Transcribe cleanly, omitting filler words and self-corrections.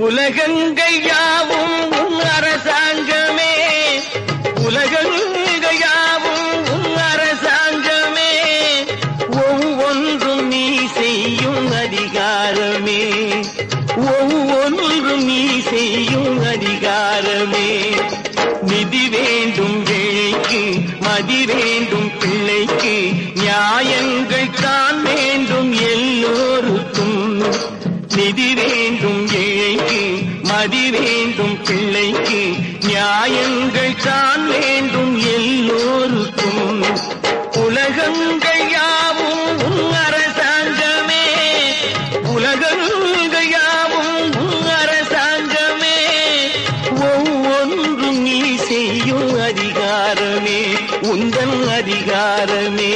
உலகங்கள் யாவும் உன் அரசாங்கமே, உலகங்கள் யாவும் உன் அரசாங்கமே, ஒவ்வொன்றும் நீ செய்யும் அதிகாரமே, ஒவ்வொன்றும் நீ செய்யும் அதிகாரமே. நிதி வேண்டும் ஏழைக்கு, மதி வேண்டும் பிள்ளைக்கு, நியாயங்கள் தான் வேண்டும் எல்லோருக்கும். நிதி வேண்டும் ஏழைக்கு, மதி வேண்டும் பிள்ளைக்கு, நியாயங்கள் தான் வேண்டும் எல்லோருக்கும். உலகங்கள் யாவும் உன் அரசாங்கமே, உலகங்கள் யாவும் உன் அரசாங்கமே, ஒவ்வொன்றும் நீ செய்யும் அதிகாரமே, உந்தன் அதிகாரமே.